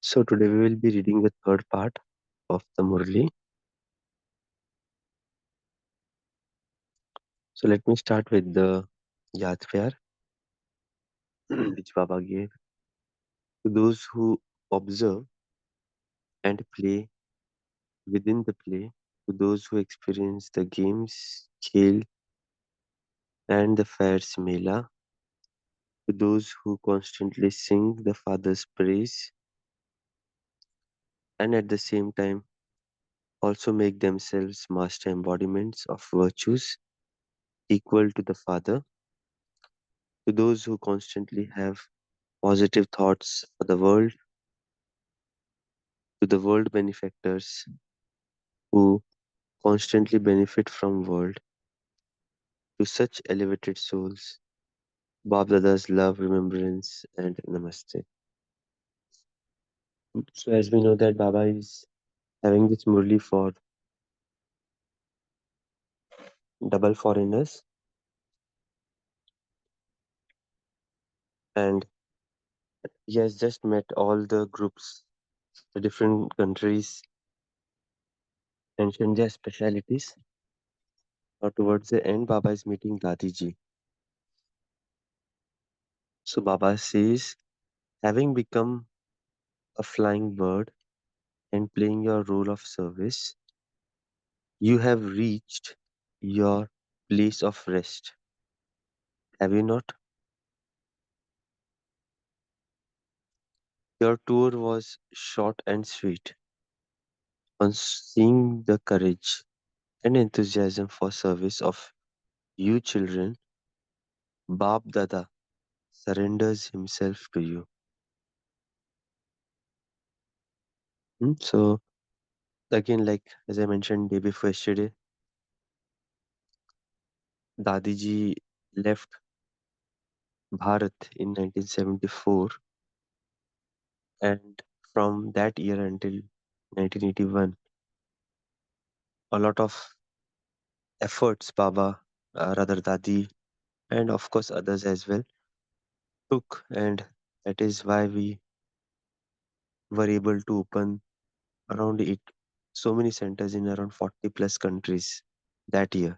So today we will be reading the third part of the Murli. So let me start with the Yadvyar which Baba gave to those who observe and play within the play, to those who experience the games, khel and the fairs mela, to those who constantly sing the Father's praise and at the same time also make themselves master embodiments of virtues equal to the Father, to those who constantly have positive thoughts for the world, to the world benefactors who constantly benefit from world, to such elevated souls, Bab Dada's love, remembrance, and namaste. So as we know that Baba is having this Murli for double foreigners, and he has just met all the groups, the different countries, mentioned their specialities. Now towards the end, Baba is meeting Dadiji. So Baba says, having become a flying bird and playing your role of service, you have reached your place of rest, have you not? Your tour was short and sweet. On seeing the courage and enthusiasm for service of you children, Bab Dada surrenders himself to you. So again, like as I mentioned day before yesterday, Dadiji left Bharat in 1974, and from that year until 1981, a lot of efforts Baba, rather Dadi, and of course others as well took, and that is why we were able to open around it so many centers in around 40 plus countries that year.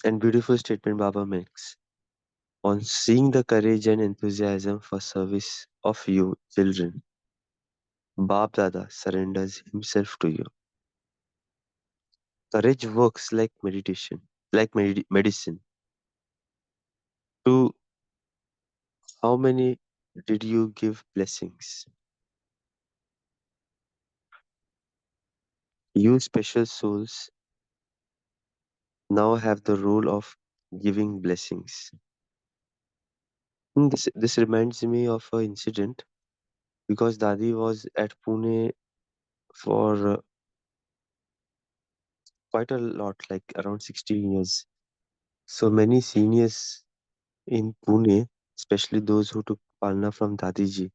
And beautiful statement Baba makes on seeing the courage and enthusiasm for service of you children. Bab Dada surrenders himself to you. Courage works like meditation, like medicine. To how many did you give blessings? You special souls now have the role of giving blessings. This reminds me of an incident because Dadi was at Pune for quite a lot, like around 16 years. So many seniors in Pune, especially those who took Palna from Dadiji,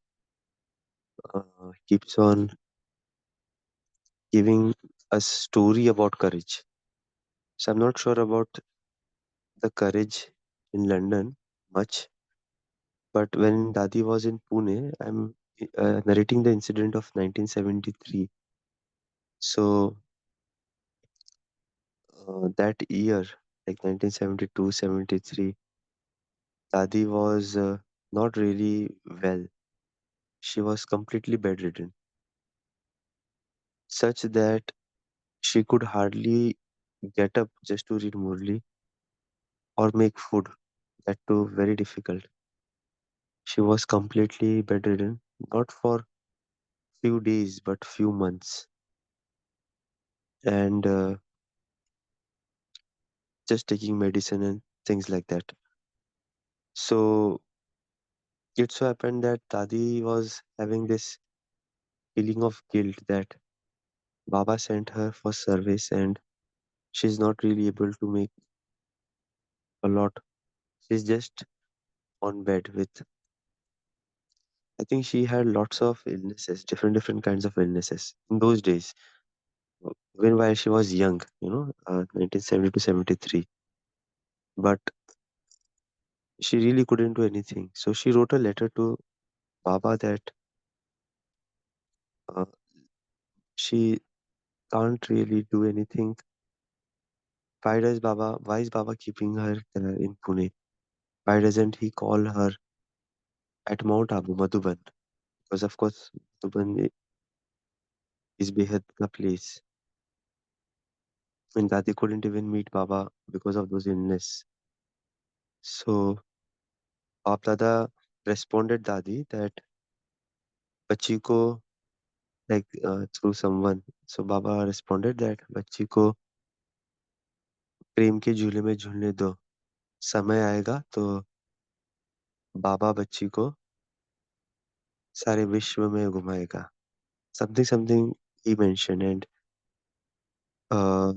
keeps on giving a story about courage. So I'm not sure about the courage in London much, but when Dadi was in Pune, I'm narrating the incident of 1973. So that year, like 1972, 73, Dadi was not really well. She was completely bedridden, such that she could hardly get up just to read Murli or make food. That too very difficult. She was completely bedridden, not for few days but few months, and just taking medicine and things like that. So it so happened that Dadi was having this feeling of guilt that Baba sent her for service and she's not really able to make a lot. She's just on bed with, I think she had lots of illnesses, different kinds of illnesses in those days, when while she was young, 1970 to 73. But she really couldn't do anything. So she wrote a letter to Baba that uh, she can't really do anything. Why is Baba keeping her in Pune? Why doesn't he call her at Mount Abu, Madhuban? Because of course, Madhuban is Behad ka place. And Dadi couldn't even meet Baba because of those illness. So Bap Dada responded Dadi that बच्ची को through someone. So Baba responded that बच्ची को प्रेम के झूले में झूलने दो. समय आएगा तो बाबा बच्ची को सारे विश्व में घुमाएगा. Something he mentioned, and uh,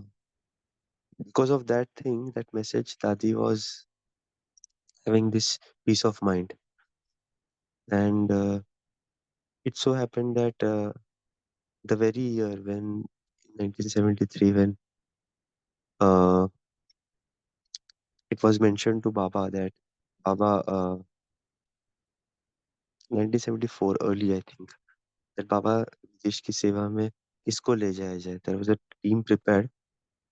because of that thing, that message, Dadi was having this peace of mind. And it so happened that the very year when, in 1973, when uh, it was mentioned to Baba that Baba, 1974 early, I think, that Baba देश की सेवा में किसको ले जाया जाए. There was a team prepared.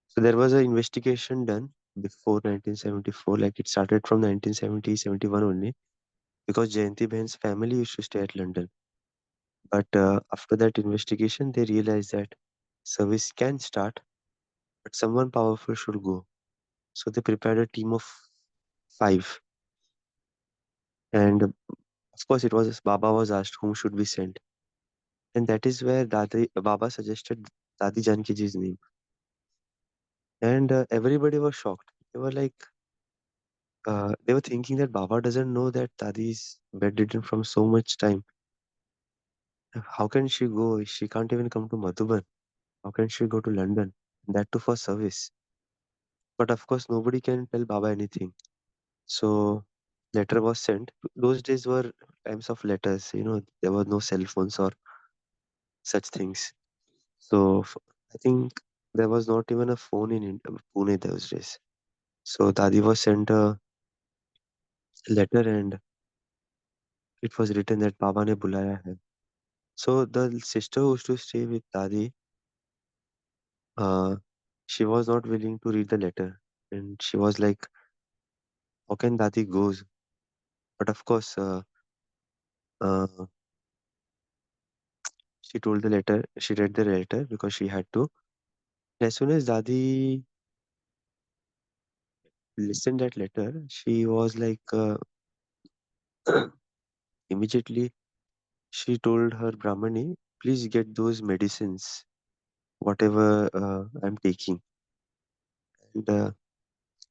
So there was an investigation done before 1974. Like it started from 1970, 71 only, because Jayanti Behen's family used to stay at London. But after that investigation, they realized that service can start, but someone powerful should go. So they prepared a team of five. And of course, it was Baba was asked whom should be sent. And that is where Baba suggested Dadi Janki Ji's name. And everybody was shocked. They were like, they were thinking that Baba doesn't know that Dadi is bedridden from so much time. How can she go? She can't even come to Madhuban. How can she go to London? That too for service. But of course, nobody can tell Baba anything. So letter was sent. Those days were times of letters. There were no cell phones or such things. So I think there was not even a phone in Pune those days. So Dadi was sent a letter, and it was written that Baba ne bulaya hai. So the sister who used to stay with Dadi, uh, she was not willing to read the letter, and she was like, "How can Dadi goes?" But of course, uh, she told the letter. She read the letter because she had to. As soon as Dadi listened that letter, she was like, immediately she told her Brahmani, please get those medicines, whatever I'm taking. And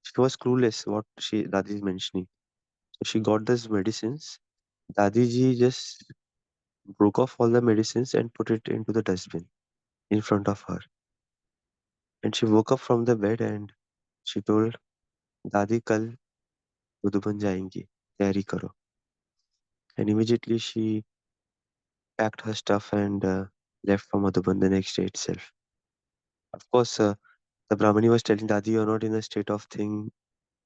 she was clueless what Dadi is mentioning. So she got those medicines. Dadiji just broke off all the medicines and put it into the dustbin in front of her. And she woke up from the bed and she told, Dadi kal Madhuban जाएंगी, तैयारी करो. And immediately she packed her stuff and left for Madhuban the next day itself. Of course, the Brahmani was telling Dadi, you're not in a state of thing.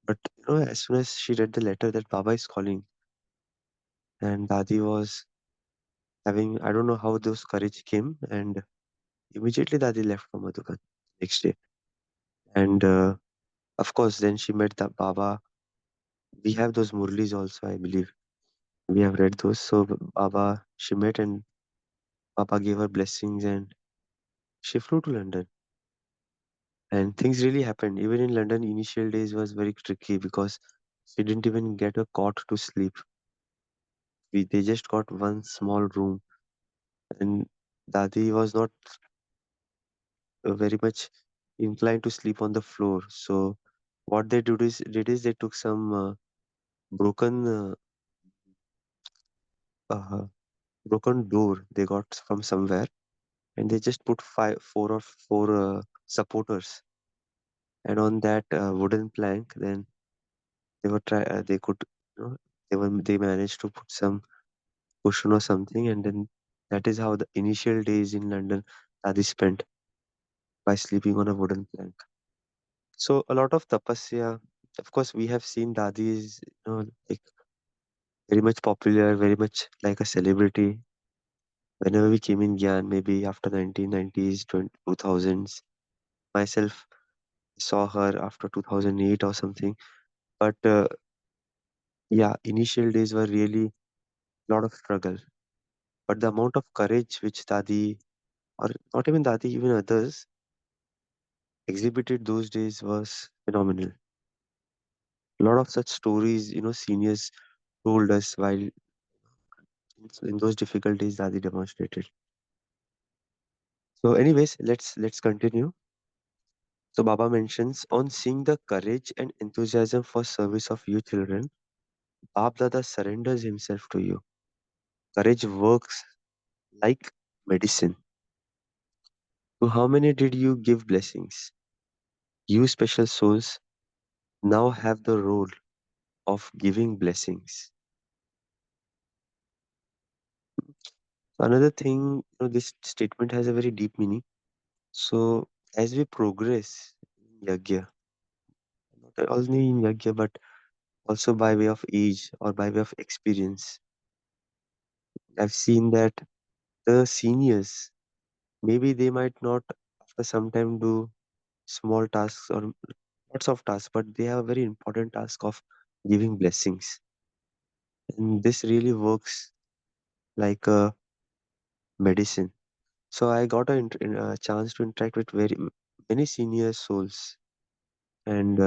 But as soon as she read the letter that Baba is calling, and Dadi was having, I don't know how those courage came, and immediately Dadi left for Madhuban next day. And of course, then she met the Baba. We have those Murlis also, I believe. We have read those. So Baba, she met, and Baba gave her blessings, and she flew to London. And things really happened. Even in London, initial days was very tricky because she didn't even get a cot to sleep. They just got one small room, and Dadi was not very much inclined to sleep on the floor. So what they did is they took some broken uh, broken door they got from somewhere, and they just put four or four supporters, and on that wooden plank, then they could, you know, they managed to put some cushion or something, and then that is how the initial days in London Adi spent, by sleeping on a wooden plank. So a lot of tapasya. Of course, we have seen Dadis, like very much popular, very much like a celebrity. Whenever we came in Gyan, maybe after 1990s, 2000s, myself saw her after 2008 or something. But yeah, initial days were really a lot of struggle. But the amount of courage which Dadi, or not even Dadi, even others, exhibited those days was phenomenal. A lot of such stories, seniors told us while in those difficult days Dadi demonstrated. So, anyways, let's continue. So, Baba mentions on seeing the courage and enthusiasm for service of you children, Bab Dada surrenders himself to you. Courage works like medicine. To how many did you give blessings? You special souls now have the role of giving blessings. Another thing, this statement has a very deep meaning. So, as we progress in Yagya, not only in Yagya, but also by way of age or by way of experience, I've seen that the seniors, maybe they might not after some time do small tasks or lots of tasks, but they have a very important task of giving blessings. And this really works like a medicine. So I got a chance to interact with very many senior souls, and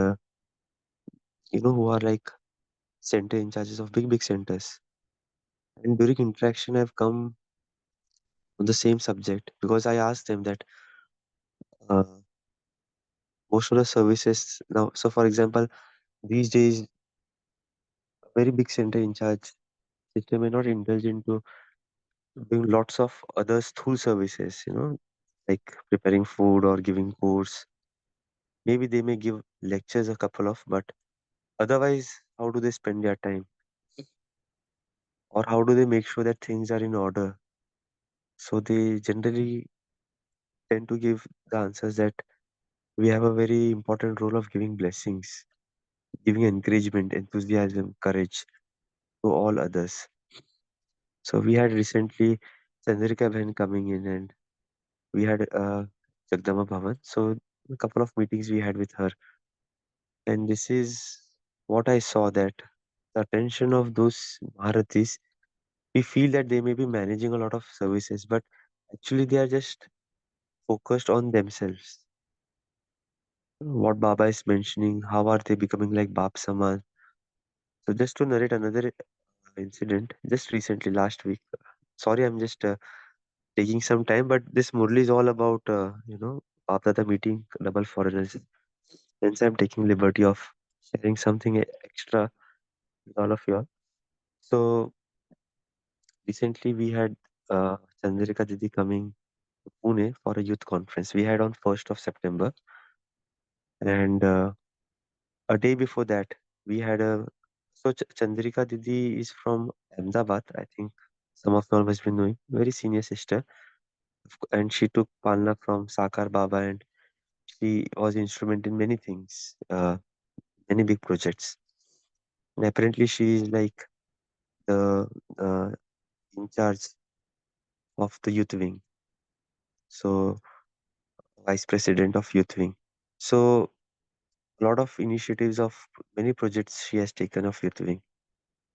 who are like center in charges of big centers. And during interaction, I've come on the same subject because I asked them that uh, most of the services now. So for example, these days, a very big center in charge system may not indulge into doing lots of other school services. Like preparing food or giving course. Maybe they may give lectures a couple of, but otherwise, how do they spend their time? Or how do they make sure that things are in order? So they generally tend to give the answers that we have a very important role of giving blessings, giving encouragement, enthusiasm, courage to all others. So we had recently Chandrika Bhen coming in, and we had Jagdama Bhavan. So a couple of meetings we had with her. And this is what I saw, that the attention of those Maharathis, we feel that they may be managing a lot of services, but actually they are just focused on themselves. What Baba is mentioning, how are they becoming like Bab Saman? So just to narrate another incident, just recently, last week. Sorry, I'm just taking some time, but this Murli is all about, Bab Dada meeting double foreigners. Hence, I'm taking liberty of sharing something extra with all of you all. So recently we had Chandrika Didi coming to Pune for a youth conference. We had on 1st of September, and a day before that, we had a. So Chandrika Didi is from Ahmedabad. I think some of you all must be knowing. Very senior sister, and she took Palna from Sakar Baba, and she was instrument in many things, many big projects. And apparently, she is like the uh, in charge of the youth wing. So vice president of youth wing. So a lot of initiatives of many projects she has taken of youth wing.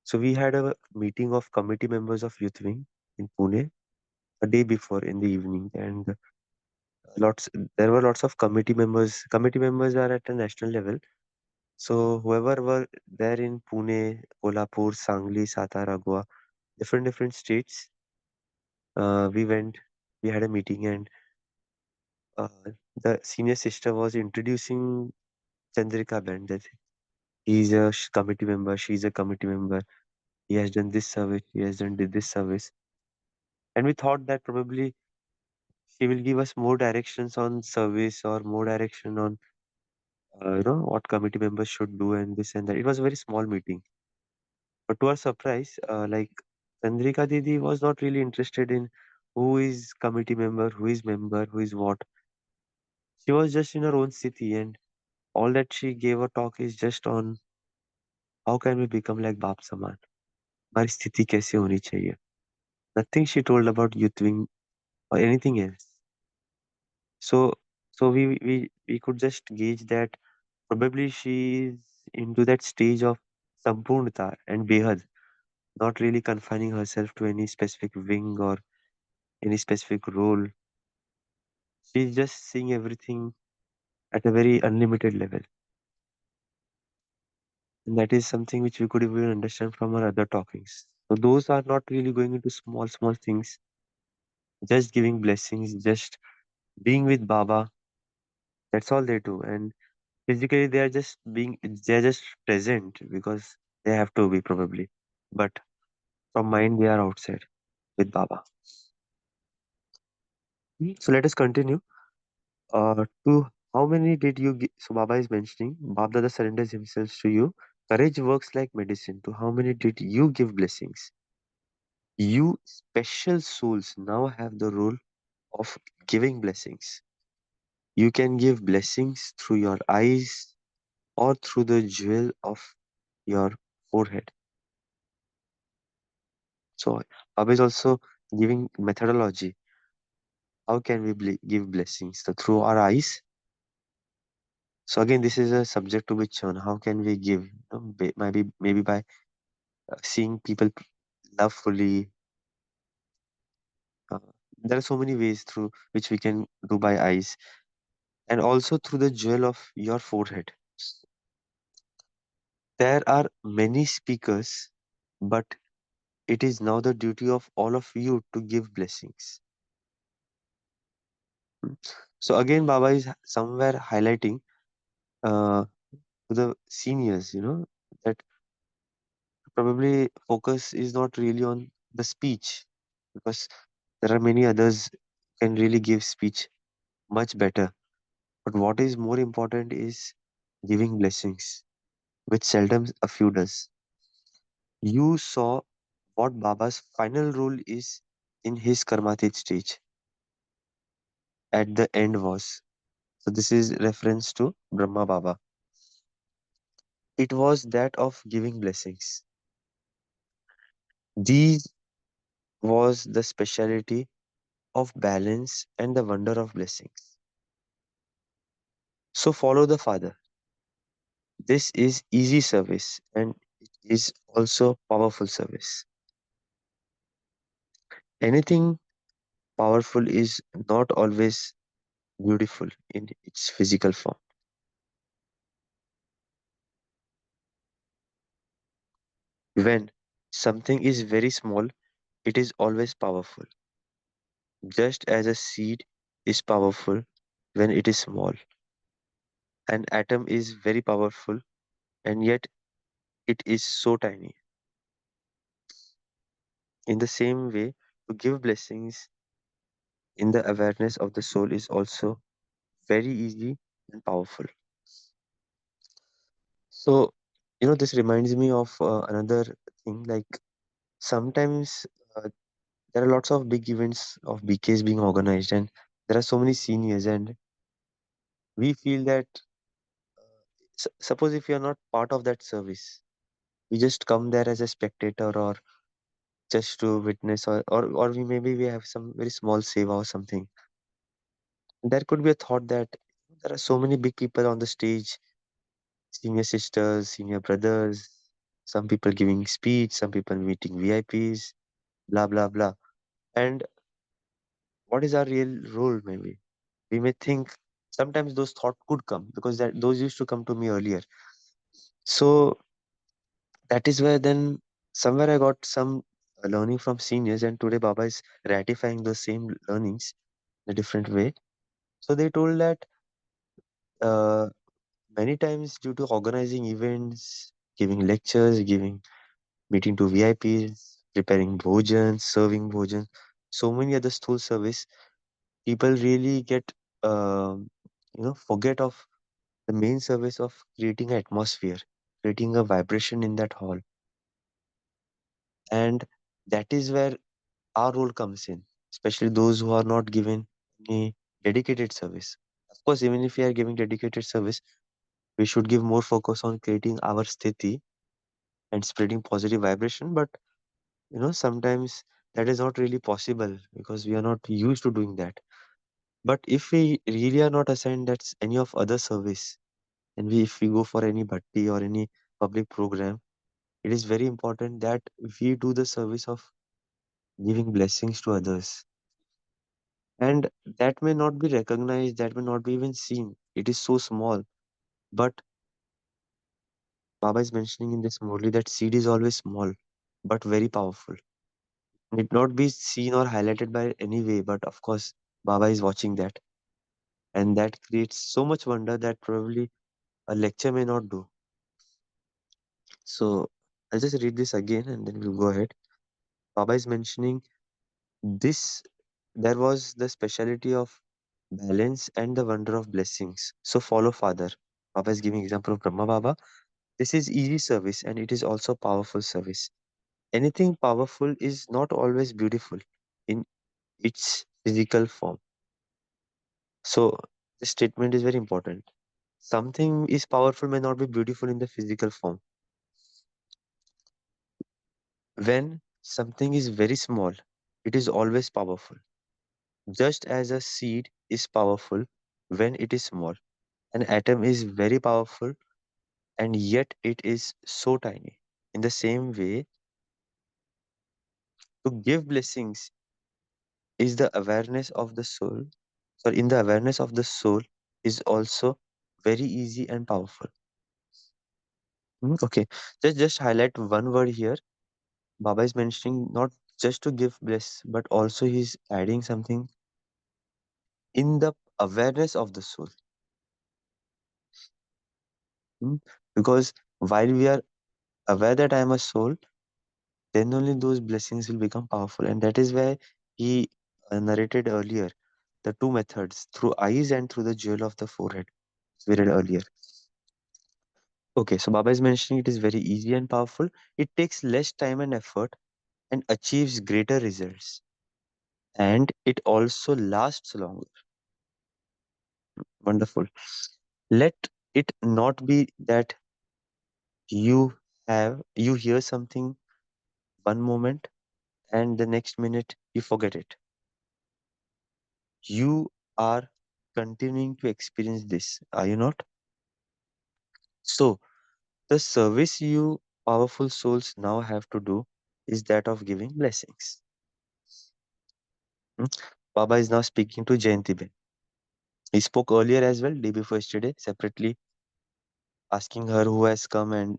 So we had a meeting of committee members of youth wing in Pune a day before in the evening, and lots there were lots of committee members. Committee members are at a national level. So whoever were there in Pune, Kolhapur, Sangli, Satara, Goa, different states, we went. We had a meeting, and uh, the senior sister was introducing Chandrika Band. That he's a committee member. She's a committee member. He has done this service. He has done this service, and we thought that probably she will give us more directions on service or more direction on what committee members should do and this and that. It was a very small meeting, but to our surprise, like Chandrika Didi was not really interested in who is committee member, who is member, who is what. She was just in her own city, and all that she gave a talk is just on how can we become like Bab Saman. हमारी स्थिति कैसे होनी चाहिए. Nothing she told about youthing or anything else. So, so we could just gauge that probably she is into that stage of Sampurnata and Behad, not really confining herself to any specific wing or any specific role. She's just seeing everything at a very unlimited level. And that is something which we could even understand from our other talkings. So those are not really going into small, small things, just giving blessings, just being with Baba. That's all they do. And physically, they're just present because they have to be probably. But from mind, they are outside with Baba. So let us continue. To how many did you give? So Baba is mentioning, Baba surrenders himself to you. Courage works like medicine. To how many did you give blessings? You special souls now have the role of giving blessings. You can give blessings through your eyes or through the jewel of your forehead. So Baba is also giving methodology. How can we give blessings? So through our eyes. So again, this is a subject to be shown. How can we give? Maybe by seeing people lovefully. Uh, there are so many ways through which we can do by eyes, and also through the jewel of your forehead. There are many speakers, but it is now the duty of all of you to give blessings. Hmm. So again, Baba is somewhere highlighting to the seniors, that probably focus is not really on the speech because there are many others can really give speech much better. But what is more important is giving blessings, which seldom a few does. You saw what Baba's final rule is in his Karmatit stage at the end was. So this is reference to Brahma Baba. It was that of giving blessings. These was the speciality of balance and the wonder of blessings. So follow the Father. This is easy service and it is also powerful service. Anything powerful is not always beautiful in its physical form. When something is very small, it is always powerful. Just as a seed is powerful when it is small, an atom is very powerful and yet it is so tiny. In the same way, to give blessings in the awareness of the soul is also very easy and powerful. So, this reminds me of another thing. Like sometimes there are lots of big events of BKs being organized, and there are so many seniors, and we feel that suppose if you are not part of that service, you just come there as a spectator or just to witness, or we have some very small seva or something. There could be a thought that there are so many big people on the stage, senior sisters, senior brothers, some people giving speech, some people meeting VIPs, blah blah blah. And what is our real role? Maybe we may think sometimes those thoughts could come because those used to come to me earlier. So that is where then somewhere I got some learning from seniors, and today Baba is ratifying those same learnings in a different way. So they told that uh, many times due to organizing events, giving lectures, giving meeting to VIPs, preparing bhojan, serving bhojan, so many other stool service, people really get forget of the main service of creating an atmosphere, creating a vibration in that hall, and that is where our role comes in, especially those who are not given any dedicated service. Of course, even if we are giving dedicated service, we should give more focus on creating our sthiti and spreading positive vibration. But Sometimes that is not really possible because we are not used to doing that. But if we really are not assigned that's any of other service, and if we go for any bhatti or any public program, it is very important that we do the service of giving blessings to others. And that may not be recognized, that may not be even seen. It is so small. But Baba is mentioning in this Murli that seed is always small, but very powerful. It not be seen or highlighted by any way, but of course, Baba is watching that. And that creates so much wonder that probably a lecture may not do. So I'll just read this again and then we'll go ahead. Baba is mentioning this, there was the speciality of balance and the wonder of blessings. So follow Father. Baba is giving example of Brahma Baba. This is easy service and it is also powerful service. Anything powerful is not always beautiful in its physical form. So this statement is very important. Something is powerful may not be beautiful in the physical form. When something is very small, it is always powerful. Just as a seed is powerful when it is small, an atom is very powerful and yet it is so tiny. In the same way, to give blessings is the awareness of the soul. So, in the awareness of the soul is also very easy and powerful. Okay, just highlight one word here. Baba is mentioning not just to give bliss, but also he's adding something in the awareness of the soul. Hmm. Because while we are aware that I am a soul, then only those blessings will become powerful. And that is why he narrated earlier the two methods through eyes and through the jewel of the forehead. We read earlier. Okay, so Baba is mentioning it is very easy and powerful. It takes less time and effort and achieves greater results. And it also lasts longer. Wonderful. Let it not be that you hear something one moment and the next minute you forget it. You are continuing to experience this, are you not? So, the service you powerful souls now have to do is that of giving blessings. Hmm? Baba is now speaking to Jayanti Ben. He spoke earlier as well, day before yesterday, separately asking her who has come and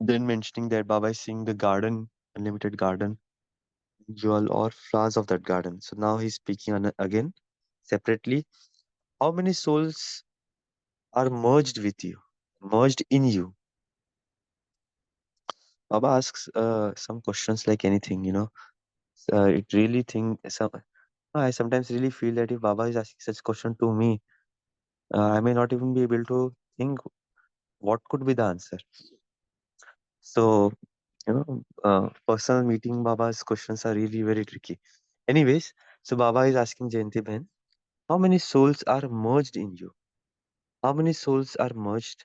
then mentioning that Baba is seeing the garden, unlimited garden, jewel or flowers of that garden. So now he's speaking again separately. How many souls are merged with you, merged in you? Baba asks some questions like anything. It really think some. I sometimes really feel that if Baba is asking such question to me, I may not even be able to think what could be the answer. So, personal meeting Baba's questions are really very tricky. Anyways, so Baba is asking Jayanti Ben, how many souls are merged in you? How many souls are merged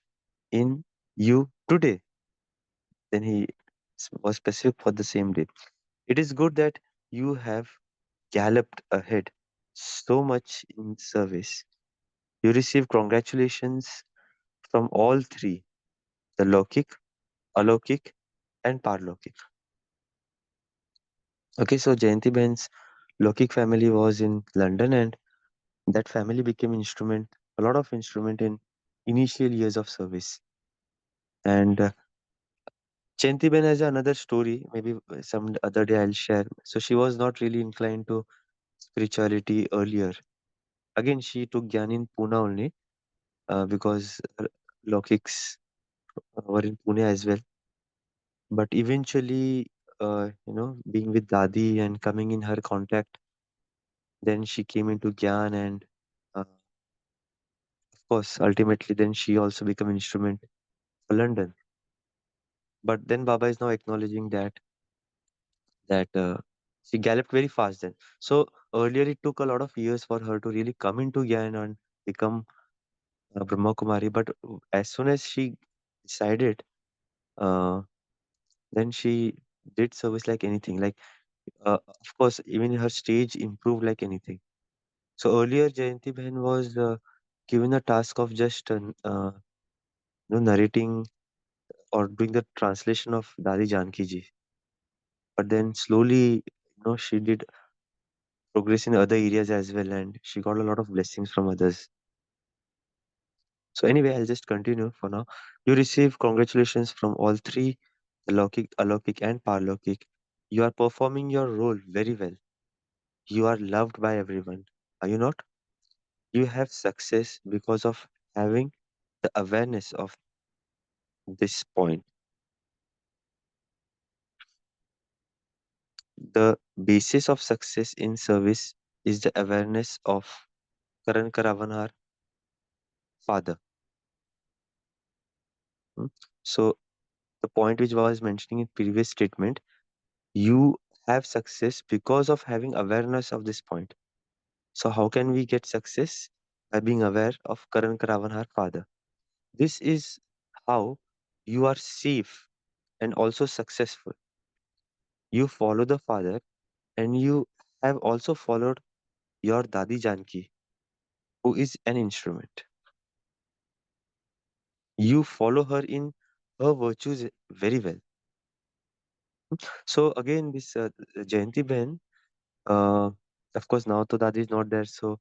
in you today? Then he was specific for the same day. It is good that you have galloped ahead so much in service. You receive congratulations from all three, the Lokik, Alokik, and Parlokik. Okay, so Jayanti Ben's Lokik family was in London and that family became a lot of instrument in initial years of service. And Jayanti Ben has another story, maybe some other day I'll share. So she was not really inclined to spirituality earlier. Again, she took Gyan in Pune only because Lokiks were in Pune as well. But eventually, being with Dadi and coming in her contact, then she came into Gyan and of course, ultimately then she also became an instrument for London. But then Baba is now acknowledging that she galloped very fast then. So earlier it took a lot of years for her to really come into Gyan and become Brahma Kumari. But as soon as she decided, uh, then she did service like anything. Like, of course, even her stage improved like anything. So earlier, Jayanti Behan was given the task of just narrating or doing the translation of Dadi Janki ji. But then slowly, she did progress in other areas as well, and she got a lot of blessings from others. So anyway, I'll just continue for now. You receive congratulations from all three, Alaukik, Alaukik, and Paralaukik. You are performing your role very well. You are loved by everyone. Are you not? You have success because of having the awareness of this point. The basis of success in service is the awareness of Karan Karavanar, father. Hmm? So the point which I was mentioning in previous statement, you have success because of having awareness of this point. So how can we get success? By being aware of Karan Karavanar, father. This is how you are safe and also successful. You follow the father and you have also followed your Dadi Janki, who is an instrument. You follow her in her virtues very well. So again, this Jayanti Ben, uh, of course now to Dadi is not there. So,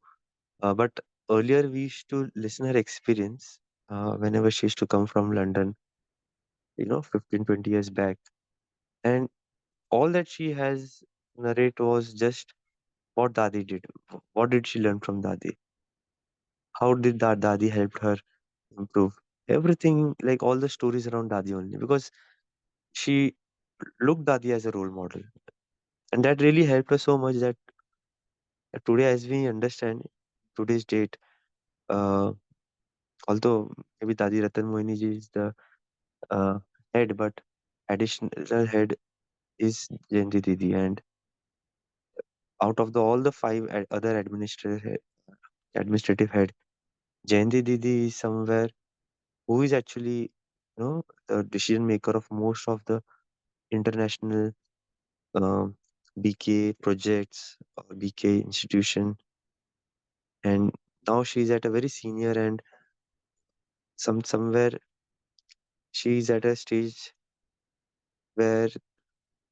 but earlier we used to listen her experience whenever she used to come from London, 15, 20 years back. And all that she has narrate was just what Dadi did. What did she learn from Dadi? How did that Dadi helped her improve? Everything, like all the stories around Dadi only, because she looked Dadi as a role model. And that really helped us so much that today, as we understand today's date, uh, although maybe Dadi Ratan Mohini ji is the uh, head, but additional head is Jayanti Didi. And out of all the five other administrative head, Jayanti Didi is somewhere who is actually, the decision maker of most of the international um BK projects or BK institution. And now she's at a very senior, and somewhere she's at a stage where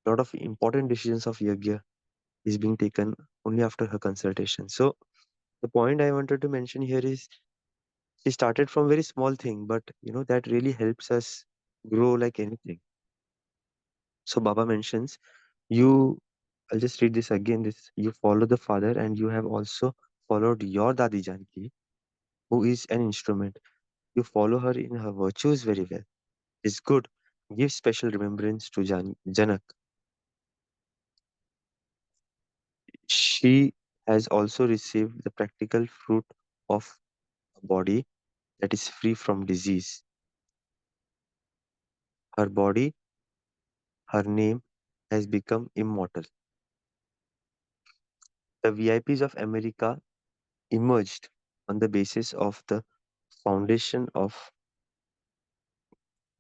a lot of important decisions of yajna is being taken only after her consultation. So the point I wanted to mention here is she started from very small thing, but that really helps us grow like anything. So Baba mentions you. I'll just read this again. This you follow the father, and you have also followed your Dadi Janki, who is an instrument. You follow her in her virtues very well. Is good. Give special remembrance to Janak. She has also received the practical fruit of a body that is free from disease. Her body, her name has become immortal. The VIPs of America emerged on the basis of the foundation of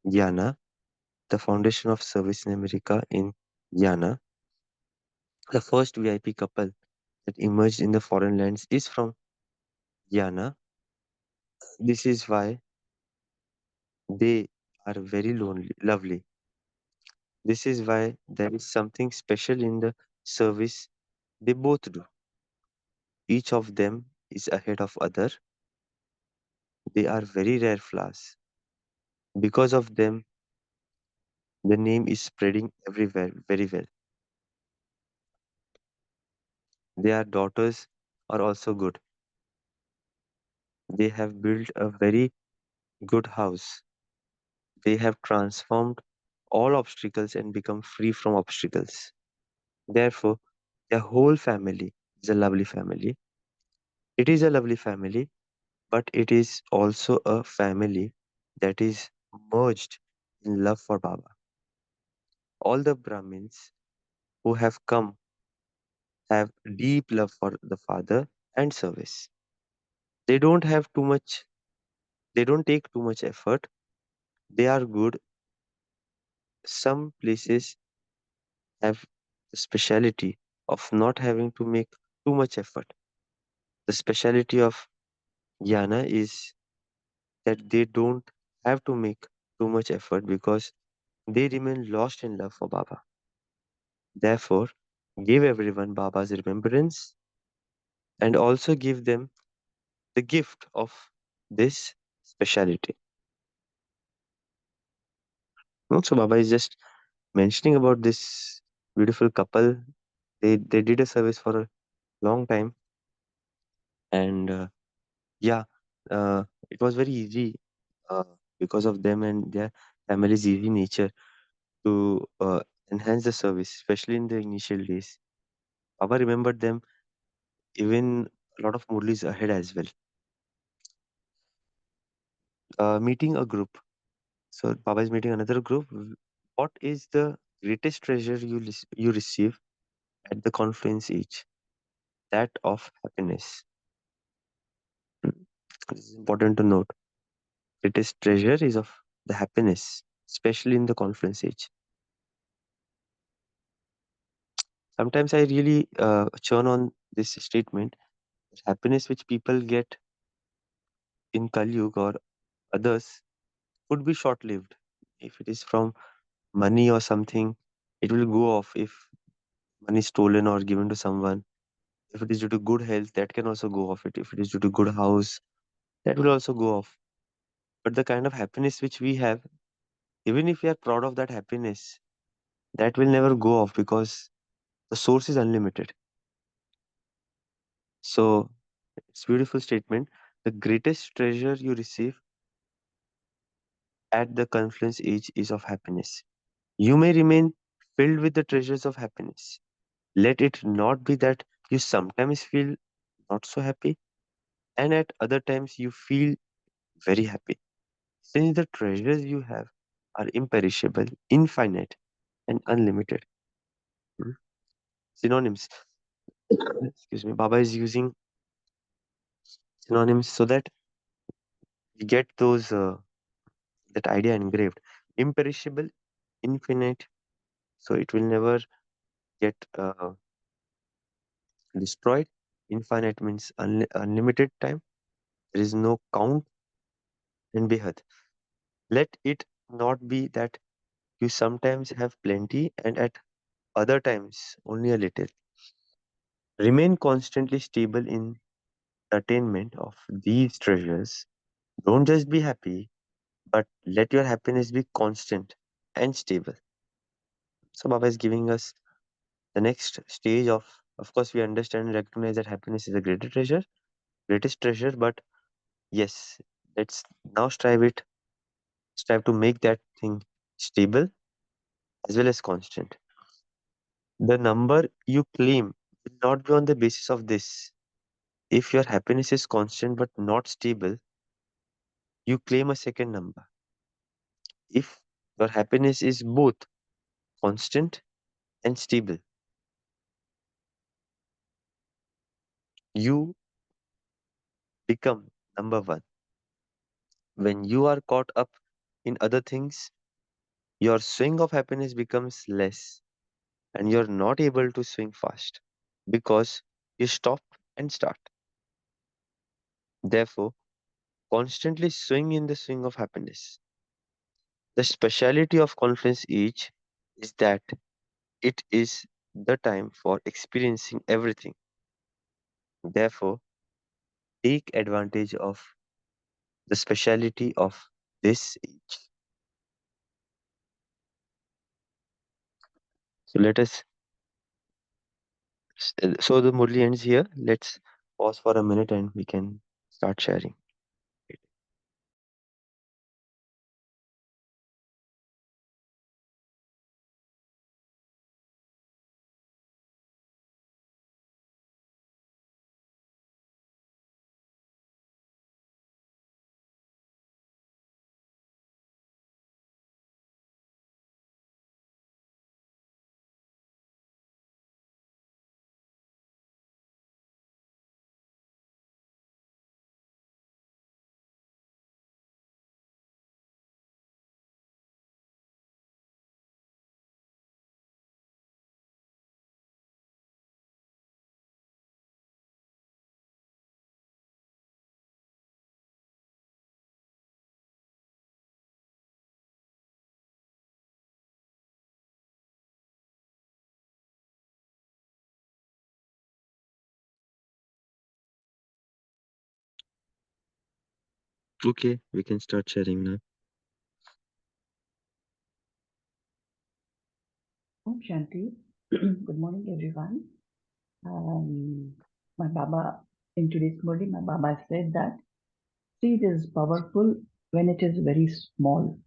Jnana, the foundation of service in America in Jnana. The first VIP couple that emerged in the foreign lands is from Jnana. This is why they are very lovely. This is why there is something special in the service they both do. Each of them is ahead of other. They are very rare flowers. Because of them, the name is spreading everywhere very well. Their daughters are also good. They have built a very good house. They have transformed all obstacles and become free from obstacles. Therefore, their whole family is a lovely family. It is a lovely family, but it is also a family that is merged in love for Baba. All the Brahmins who have come have deep love for the Father and service. They don't have too much, they don't take too much effort. They are good. Some places have the speciality of not having to make too much effort. The speciality of Jnana is that they don't have to make too much effort because they remain lost in love for Baba. Therefore, give everyone Baba's remembrance and also give them the gift of this speciality. So Baba is just mentioning about this beautiful couple. They did a service for a long time, and yeah, it was very easy uh, because of them and their family's easy nature to enhance the service, especially in the initial days. Baba remembered them even a lot of Murlis ahead as well. Meeting a group. So Baba is meeting another group. What is the greatest treasure you receive at the confluence age? That of happiness. Mm. This is important to note. Greatest treasure is of the happiness, especially in the confluence age. Sometimes I really churn on this statement. Happiness which people get in Kali Yuga or others would be short lived. If it is from money or something, it will go off if money is stolen or given to someone. If it is due to good health, that can also go off. If it is due to good house, that will also go off. But the kind of happiness which we have, even if we are proud of that happiness, that will never go off because the source is unlimited. So it's beautiful statement. The greatest treasure you receive at the confluence age is of happiness. You may remain filled with the treasures of happiness. Let it not be that you sometimes feel not so happy and at other times you feel very happy. Since the treasures you have are imperishable, infinite, and unlimited. Hmm? Synonyms. Excuse me. Baba is using synonyms so that we get those that idea engraved. Imperishable, infinite, so it will never get destroyed. Infinite means unlimited time. There is no count and behad. Let it not be that you sometimes have plenty and at other times only a little. Remain constantly stable in the attainment of these treasures. Don't just be happy, but let your happiness be constant and stable. So Baba is giving us the next stage of course, we understand and recognize that happiness is a greatest treasure, but yes, let's now strive to make that thing stable as well as constant. The number you claim will not be on the basis of this. If your happiness is constant but not stable, you claim a second number. If your happiness is both constant and stable, you become number one. When you are caught up in other things, your swing of happiness becomes less and you're not able to swing fast because you stop and start. Therefore, constantly swing in the swing of happiness. The speciality of confluence each is that it is the time for experiencing everything. Therefore, take advantage of the speciality of this age. So let us. So the Murli ends here. Let's pause for a minute and we can start sharing. Okay, we can start sharing now. Om Shanti. Good morning, everyone. My Baba, in today's morning, my Baba said that seed is powerful when it is very small.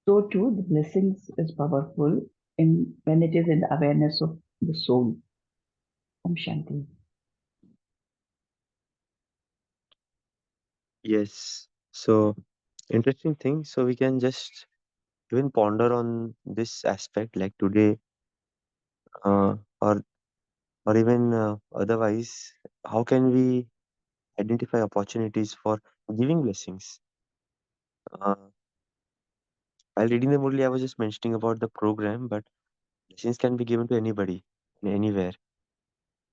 So too, the blessings is powerful in when it is in the awareness of the soul. Om Shanti. Yes. So, interesting thing. So, we can just even ponder on this aspect like today, uh, or even otherwise, how can we identify opportunities for giving blessings? Uh, while reading the Murli, I was just mentioning about the program, but blessings can be given to anybody, anywhere.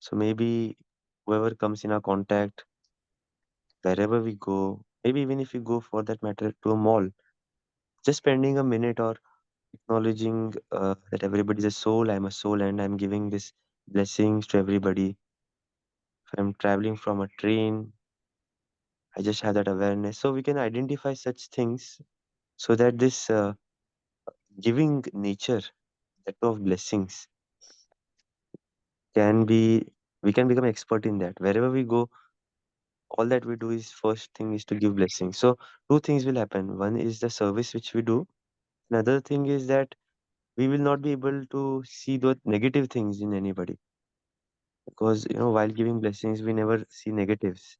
So maybe whoever comes in our contact, wherever we go, maybe even if we go for that matter to a mall, just spending a minute or acknowledging that everybody is a soul, I'm a soul, and I'm giving this blessings to everybody. If I'm traveling from a train, I just have that awareness. So we can identify such things so that this giving nature, that of blessings, can be, we can become expert in that. Wherever we go, all that we do is first thing is to give blessings. So two things will happen. One is the service which we do. Another thing is that we will not be able to see those negative things in anybody, because while giving blessings we never see negatives.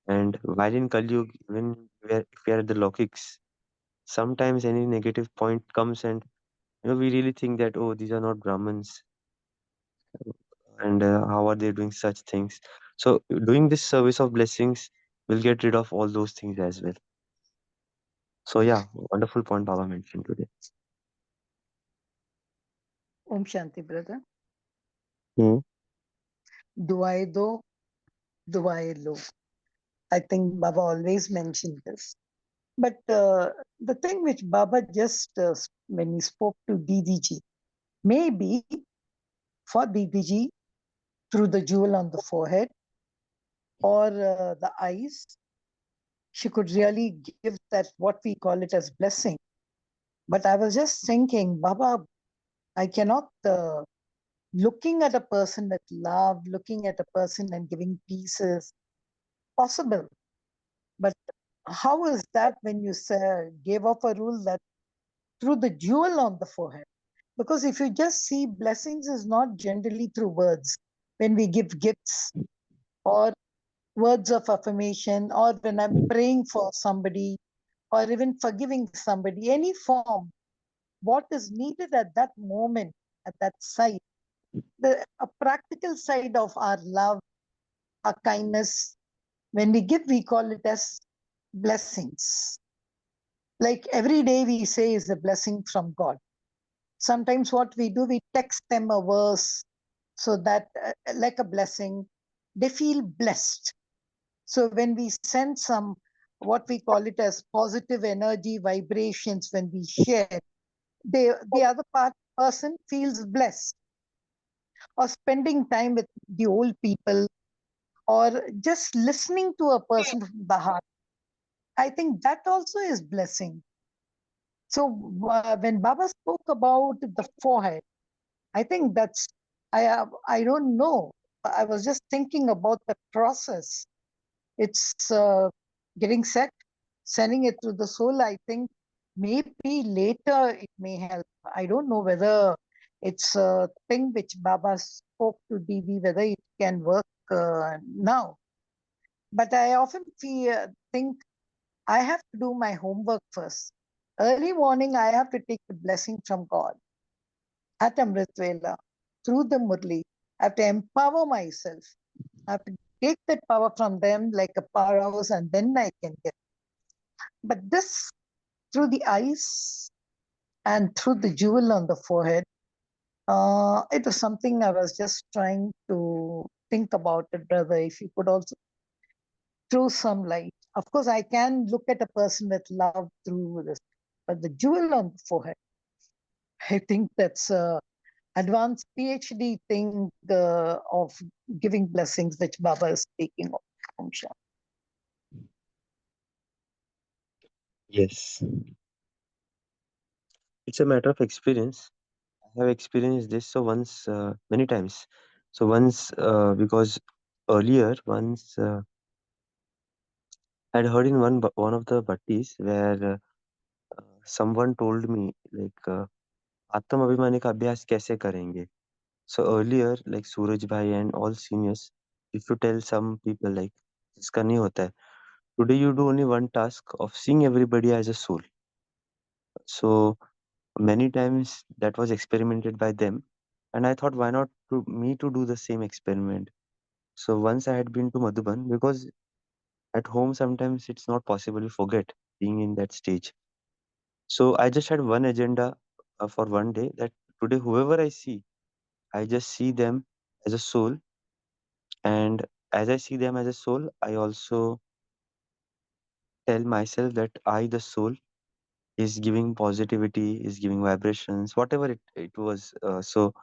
And while in Kali Yuga, even if we are at the Lokics, sometimes any negative point comes and we really think that, oh, these are not Brahmins, and how are they doing such things? So doing this service of blessings will get rid of all those things as well. So yeah, wonderful point Baba mentioned today. Om Shanti, brother. Hmm. Duai do, duai lo. I think Baba always mentioned this. But the thing which Baba just, when he spoke to DDG, maybe for DDG, through the jewel on the forehead or the eyes, she could really give that, what we call it as blessing. But I was just thinking, Baba, I cannot, looking at a person with love, looking at a person and giving pieces, possible. But how is that when you say, gave up a rule that through the jewel on the forehead? Because if you just see, blessings is not generally through words. When we give gifts or words of affirmation, or when I'm praying for somebody, or even forgiving somebody, any form, what is needed at that moment, at that side, a practical side of our love, our kindness, when we give, we call it as blessings. Like every day we say is a blessing from God. Sometimes what we do, we text them a verse so that, like a blessing, they feel blessed. So when we send some, what we call it as positive energy vibrations, when we share, the other person feels blessed. Or spending time with the old people, or just listening to a person from the heart. I think that also is blessing. So when Baba spoke about the forehead, I think that's, I don't know. I was just thinking about the process. It's getting set, sending it to the soul. I think maybe later it may help. I don't know whether it's a thing which Baba spoke to DB, whether it can work now. But I often think I have to do my homework first. Early morning, I have to take the blessing from God at Amritvela through the Murli. I have to empower myself. I have to take that power from them like a powerhouse, and then I can get. But this, through the eyes and through the jewel on the forehead, it was something I was just trying to think about it, brother. If you could also throw some light. Of course, I can look at a person with love through this, but the jewel on the forehead, I think that's a advanced PhD thing of giving blessings, which Baba is speaking of. Yes, it's a matter of experience. I have experienced this so once, many times. So once, because earlier once I'd heard in one of the bhattis where someone told me like आत्म अभिमानी का अभ्यास कैसे करेंगे. So earlier, like Suraj bhai and all seniors, if you tell some people like इसका नहीं होता है. Today you do only one task of seeing everybody as a soul. So many times that was experimented by them, and I thought why not to me to do the same experiment. So once I had been to Madhuban because at home sometimes it's not possible, you forget being in that stage. So I just had one agenda for one day that today whoever I see, I just see them as a soul, and as I see them as a soul, I also tell myself that I, the soul, is giving positivity, is giving vibrations, whatever it was. So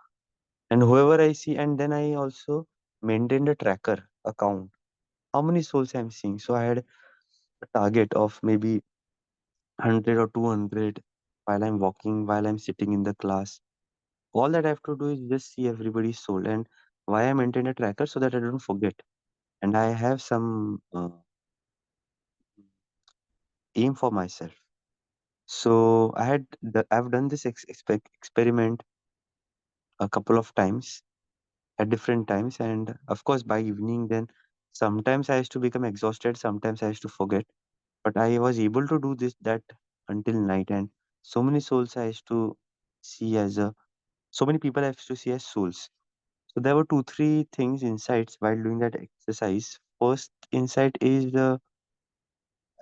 and whoever I see, and then I also maintained a tracker account. How many souls I'm seeing? So I had a target of maybe 100 or 200 while I'm walking, while I'm sitting in the class. All that I have to do is just see everybody's soul. And why I maintain a tracker so that I don't forget. And I have some aim for myself. So I've done this experiment a couple of times at different times, and of course by evening then sometimes I used to become exhausted, sometimes I used to forget, but I was able to do this that until night, and so many souls I used to see as a so many people I used to see as souls. So there were two three things insights while doing that exercise. First insight is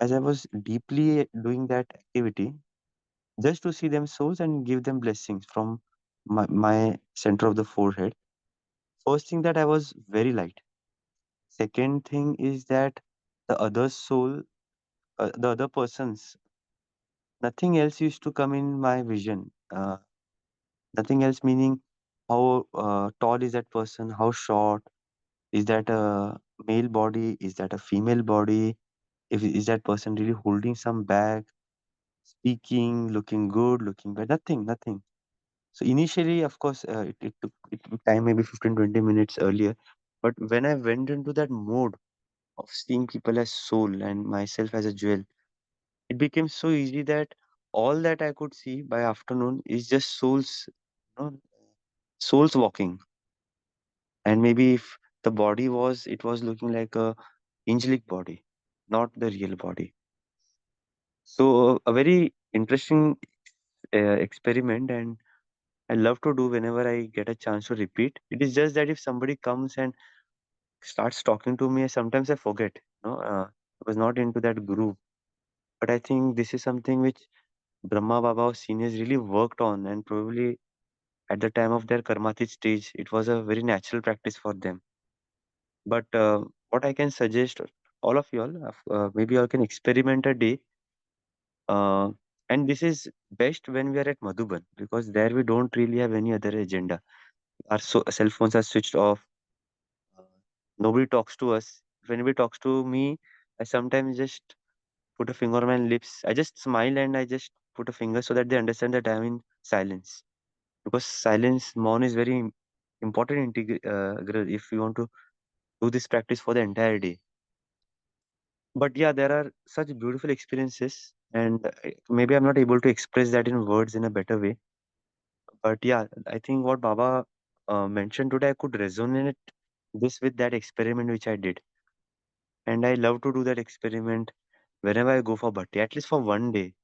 as I was deeply doing that activity just to see them souls and give them blessings from my center of the forehead. First thing that I was very light. Second thing is that the other soul, the other persons, nothing else used to come in my vision. Nothing else meaning how tall is that person, how short, is that a male body, is that a female body, if is that person really holding some bag, speaking, looking good, looking bad, nothing, nothing. So initially, of course, it took time, maybe 15-20 minutes earlier. But when I went into that mode of seeing people as soul and myself as a jewel, it became so easy that all that I could see by afternoon is just souls, souls walking. And maybe if the body was, it was looking like a angelic body, not the real body. So a very interesting experiment, and I love to do whenever I get a chance to repeat. It is just that if somebody comes and starts talking to me, sometimes I forget. I was not into that groove. But I think this is something which Brahma Baba or seniors really worked on, and probably at the time of their karmatic stage, it was a very natural practice for them. But what I can suggest all of you all, maybe you all can experiment a day. Uh, and this is best when we are at Madhuban because there we don't really have any other agenda. Our cell phones are switched off. Uh, Nobody talks to us. If anybody talks to me, I sometimes just put a finger on my lips. I just smile and I just put a finger so that they understand that I'm in silence. Because silence, Maun is very important if you want to do this practice for the entire day. But yeah, there are such beautiful experiences, and maybe I'm not able to express that in words in a better way. But yeah, I think what Baba mentioned today, I could resonate this with that experiment which I did. And I love to do that experiment whenever I go for bhatti, at least for one day.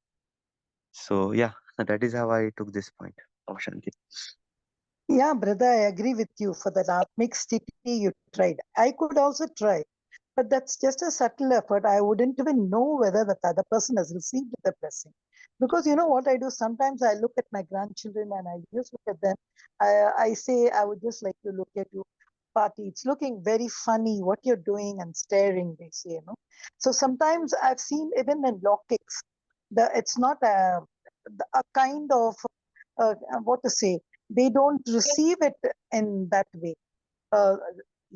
So yeah, that is how I took this point. Oh, Shanti. Yeah, brother, I agree with you. For that Atmic city, you tried. I could also try. But that's just a subtle effort. I wouldn't even know whether that other person has received the blessing. Because you know what I do? Sometimes I look at my grandchildren and I just look at them. I say, I would just like to look at you, party. It's looking very funny what you're doing and staring, they say, you know. So sometimes I've seen even in law kicks, it's not a kind of, what to say, they don't receive it in that way. Uh,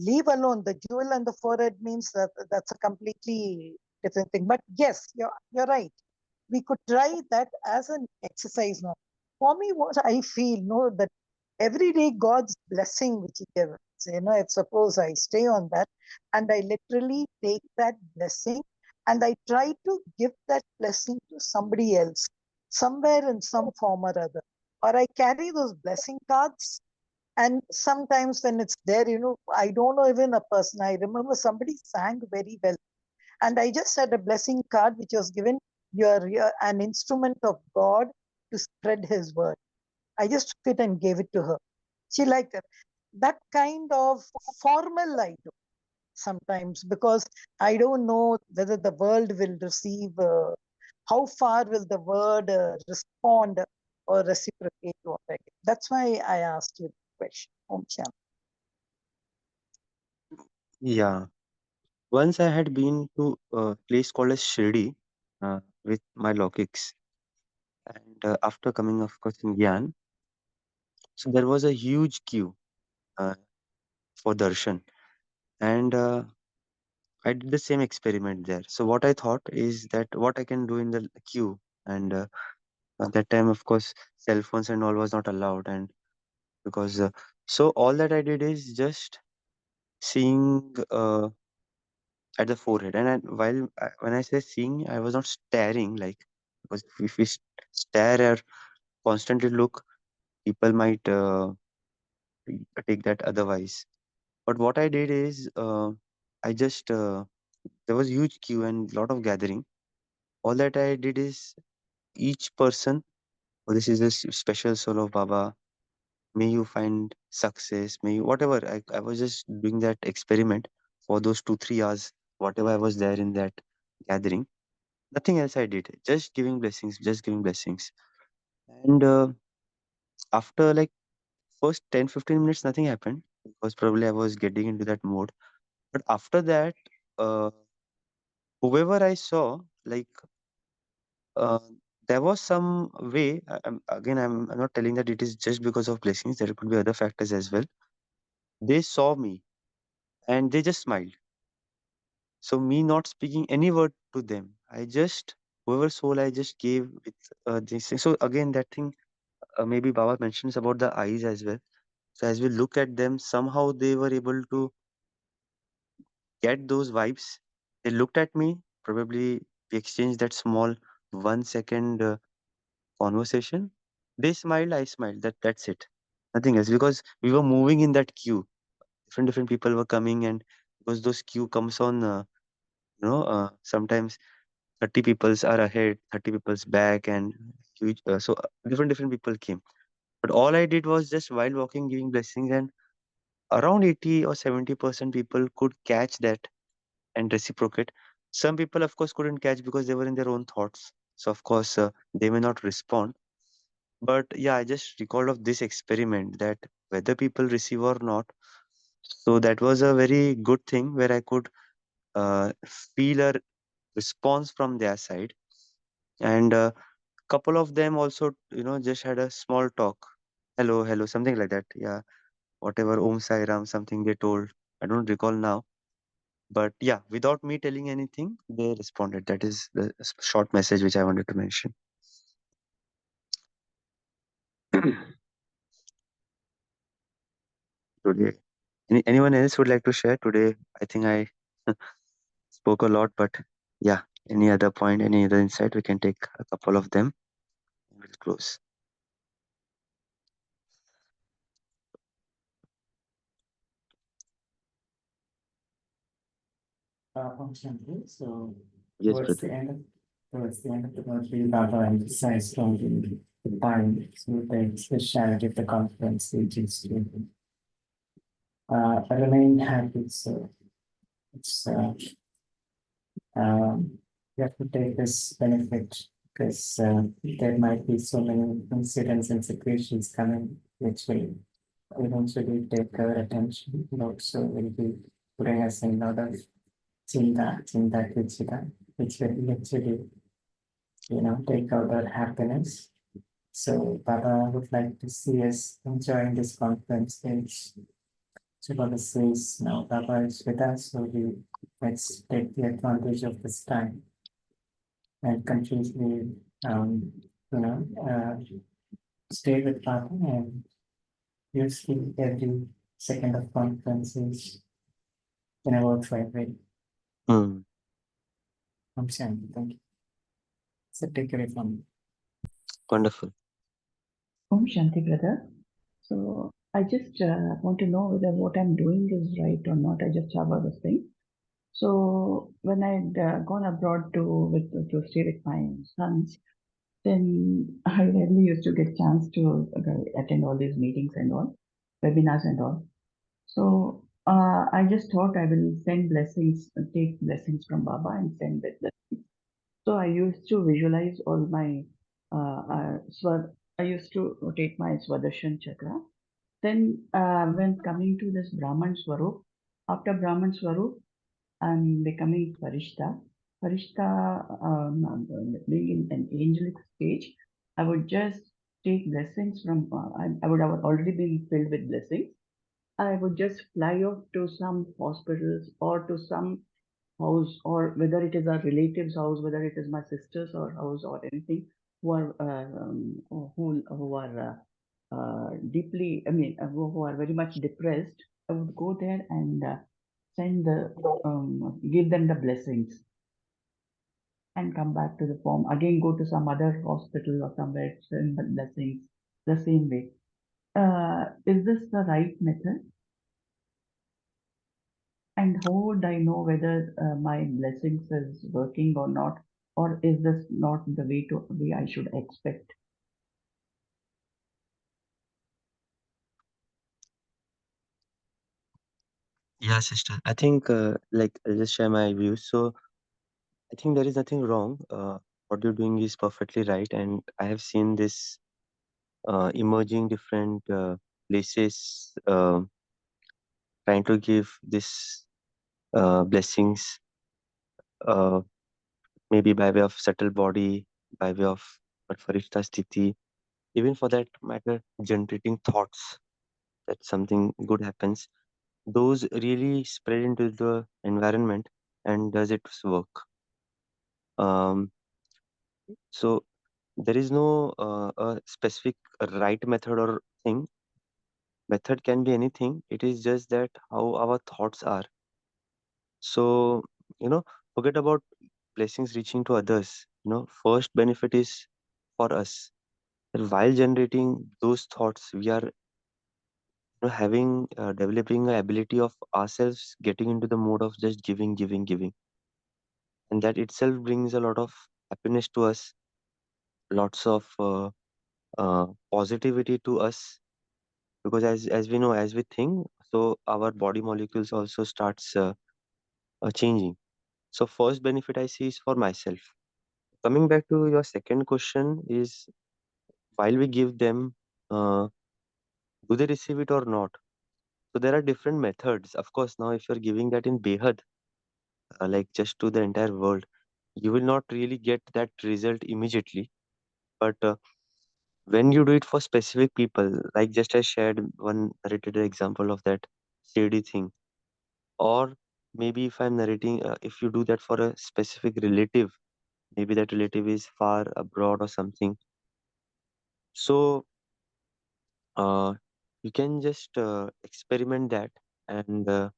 Leave alone the jewel and the forehead means that that's a completely different thing. But yes, you're right. we could try that as an exercise now. For me, what I feel, no, that every day God's blessing which He gives, if suppose I stay on that and I literally take that blessing and I try to give that blessing to somebody else, somewhere in some form or other. Or I carry those blessing cards, and sometimes when it's there, I don't know even a person. I remember somebody sang very well, and I just had a blessing card which was given, you're an instrument of God to spread His word. I just took it and gave it to her. She liked it. That kind of formal I do sometimes, because I don't know whether the world will receive, how far will the word respond or reciprocate what I get. That's why I asked you the question. Om Shanti. Yeah. Once I had been to a place called as Shirdi with my Lokix, and after coming, of course, in Gyan, so there was a huge queue uh, for darshan, and I did the same experiment there. So what I thought is that what I can do in the queue, and at that time, of course, cell phones and all was not allowed, and because so all that I did is just seeing at the forehead, and when I say seeing, I was not staring, like, because if we stare or constantly look, people might take that otherwise. But what I did is I just there was huge queue and lot of gathering. All that I did is each person, oh, this is a special soul of Baba. May you find success. May you whatever. I was just doing that experiment for those 2 3 hours, whatever I was there in that gathering. Nothing else I did. Just giving blessings, just giving blessings. And after like first 10 15 minutes, nothing happened because probably I was getting into that mode. But after that, uh, whoever I saw, like, uh, there was some way. I'm not telling that it is just because of blessings. There could be other factors as well. They saw me and they just smiled. So me not speaking any word to them, I just whoever soul I just gave with this thing. So again, that thing maybe Baba mentions about the eyes as well. So as we look at them, somehow they were able to get those vibes. They looked at me. Probably we exchanged that small 1 second conversation. They smiled, I smiled. That's it. Nothing else because we were moving in that queue. Different people were coming, and because those queue comes on, sometimes 30 peoples are ahead, 30 people's back, and huge. Different people came. But all I did was just while walking, giving blessings, and around 80 or 70% people could catch that and reciprocate. Some people, of course, couldn't catch because they were in their own thoughts. So, of course, they may not respond. But yeah, I just recalled of this experiment that whether people receive or not. So that was a very good thing where I could feel a response from their side. And couple of them also, just had a small talk. Hello, hello, something like that. Yeah, whatever, Om Sai Ram, something they told. I don't recall now. But yeah, without me telling anything, they responded. That is the short message which I wanted to mention. Today, anyone else would like to share today? I think I spoke a lot, but yeah, any other point, any other insight, we can take a couple of them and we'll close. Functionally. So Yes, towards brother. the end of the Murli, Baba emphasized on the time, so the speciality of the conference, which is to remain happy. So it's you have to take this benefit because there might be so many incidents and situations coming which will eventually take our attention, and also will be putting us in order chinta kichita, which will actually, take out our happiness. So Baba would like to see us enjoying this conference, which so Baba says now Baba is with us, so let's take the advantage of this time. and continuously, you know, stay with Baba, and you see every second of conferences in a worthwhile way. Hmm. I'm saying, thank you. So take away from me. Wonderful. Om Shanti, brother. So I just want to know whether what I'm doing is right or not. I just have this thing. So when I'd gone abroad to stay with my sons, then I rarely used to get chance to attend all these meetings and all, webinars and all. So I just thought I will send blessings, take blessings from Baba and send with blessings. So I used to visualize all my I used to rotate my Swadershan chakra. Then when coming to this Brahman Swarup, after Brahman Swarup, I'm becoming Farishta. Farishta, being in an angelic stage, I would just take blessings from, I would have already been filled with blessings. I would just fly off to some hospitals or to some house, or whether it is a relative's house, whether it is my sister's or house or anything, who are who are deeply, I mean, who are very much depressed. I would go there and send the give them the blessings and come back to the form. Again, go to some other hospital or somewhere, send the blessings the same way. Is this the right method? And how would I know whether my blessings is working or not, or is this not the way I should expect? Yeah, sister. I think, like, I'll just share my views. So, I think there is nothing wrong. What you're doing is perfectly right, and I have seen this emerging different places trying to give this blessings, uh, maybe by way of subtle body, by way of Farishta Sthiti, even for that matter, generating thoughts that something good happens. Those really spread into the environment, and does its work. Um, so there is no a specific right method or thing. Method can be anything. It is just that how our thoughts are. So, you know, forget about blessings reaching to others. First benefit is for us. And while generating those thoughts, we are having developing a ability of ourselves getting into the mode of just giving, giving, giving, and that itself brings a lot of happiness to us, lots of positivity to us, because as we know, as we think, so our body molecules also starts changing. So first benefit I see is for myself. Coming back to your second question is, while we give them, uh, do they receive it or not? So there are different methods. Of course, now if you're giving that in Behad, like just to the entire world, you will not really get that result immediately. But when you do it for specific people, like just I shared one narrated example of that shady thing, or maybe if I'm narrating, if you do that for a specific relative, maybe that relative is far abroad or something. So uh, you can just experiment that, and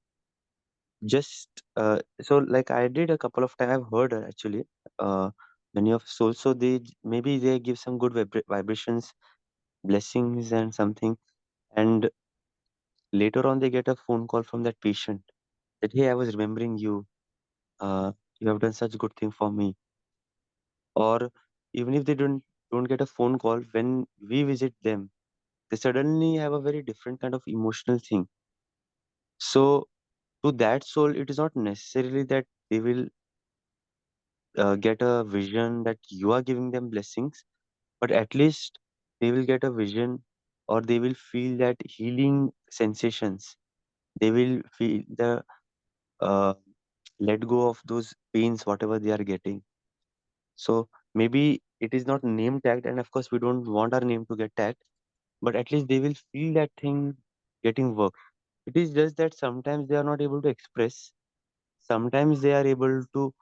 just so like I did a couple of times. I've heard actually uh, many of souls, so maybe they give some good vibrations, blessings and something, and later on they get a phone call from that patient that, hey, I was remembering you, uh, you have done such good thing for me. Or even if they don't get a phone call, when we visit them, they suddenly have a very different kind of emotional thing. So to that soul, it is not necessarily that they will get a vision that you are giving them blessings, but at least they will get a vision, or they will feel that healing sensations. They will feel the uh, let go of those pains, whatever they are getting. So maybe it is not name tagged, and of course, we don't want our name to get tagged, but at least they will feel that thing getting work. It is just that sometimes they are not able to express, sometimes they are able to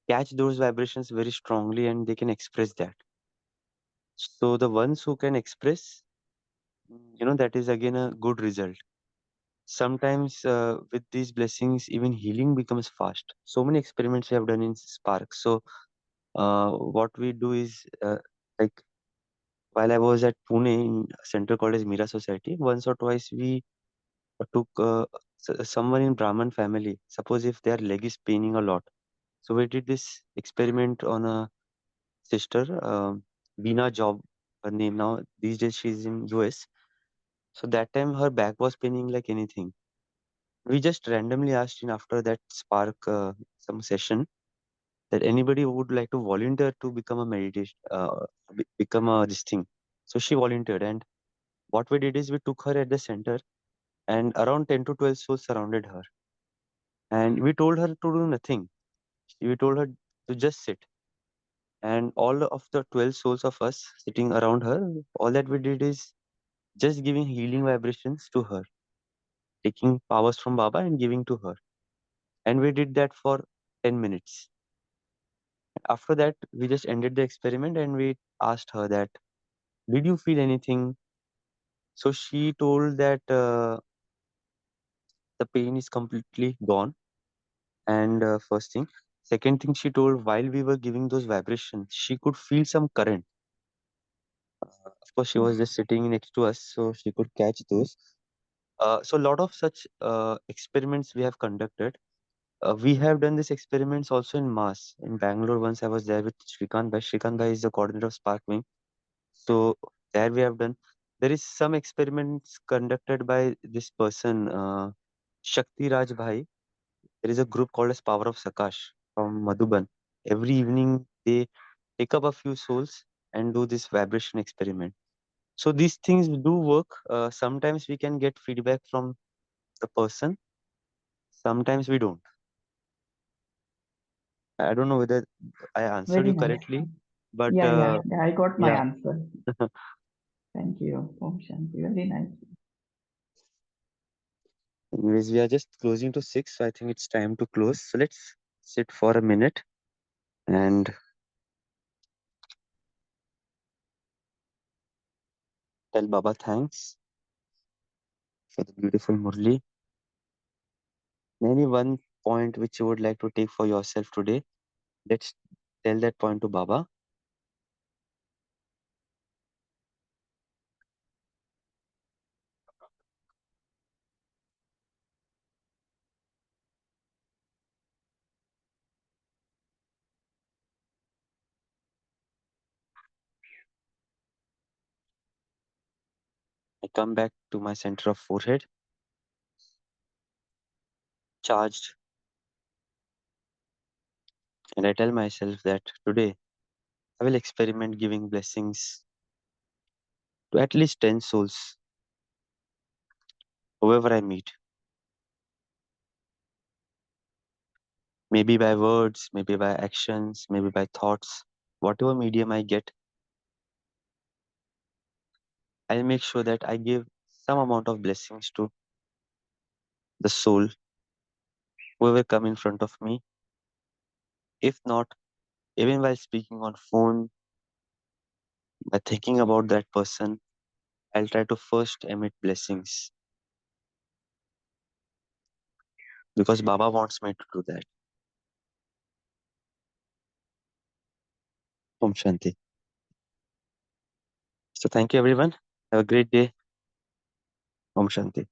catch those vibrations very strongly and they can express that. So the ones who can express, that is again a good result. Sometimes with these blessings, even healing becomes fast. So many experiments we have done in Spark. So what we do is like while I was at Pune in a center called as Mira Society, once or twice we took someone in Brahman family. Suppose if their leg is paining a lot. So we did this experiment on a sister, Veena Job, her name now. These days she's in US. So that time her back was paining like anything. We just randomly asked in after that Spark some session that anybody who would like to volunteer to become a meditation, become a this thing. So she volunteered, and what we did is we took her at the center, and around 10 to 12 souls surrounded her, and we told her to do nothing. We told her to just sit, and all of the 12 souls of us sitting around her, all that we did is just giving healing vibrations to her, taking powers from Baba and giving to her, and we did that for 10 minutes. After that, we just ended the experiment and we asked her that, did you feel anything? So she told that the pain is completely gone. And first thing. Second thing, she told while we were giving those vibrations, she could feel some current. Of course, she was just sitting next to us, so she could catch those. So a lot of such experiments we have conducted. We have done these experiments also in Mass. In Bangalore, once I was there with Shrikant Bhai. Shrikant Bhai is the coordinator of Spark Wing. So there we have done. There is some experiments conducted by this person, Shakti Raj Bhai. There is a group called as Power of Sakash from Madhuban. Every evening they take up a few souls and do this vibration experiment. So these things do work. Sometimes we can get feedback from the person. Sometimes we don't. I don't know whether I answered Very you nice. correctly, but Yeah, I got my yeah. answer. Thank you. Om Shanti. Very nice. Anyways, we are just closing to 6, so I think it's time to close. So let's sit for a minute and tell Baba thanks for the beautiful Murli. Any one point which you would like to take for yourself today, let's tell that point to Baba. I come back to my center of forehead, charged, and I tell myself that today I will experiment giving blessings to at least 10 souls, whoever I meet. Maybe by words, maybe by actions, maybe by thoughts, whatever medium I get, I'll make sure that I give some amount of blessings to the soul, whoever come in front of me. If not, even while speaking on phone, by thinking about that person, I'll try to first emit blessings because Baba wants me to do that. Om Shanti. So thank you everyone. Have a great day. Om Shanti.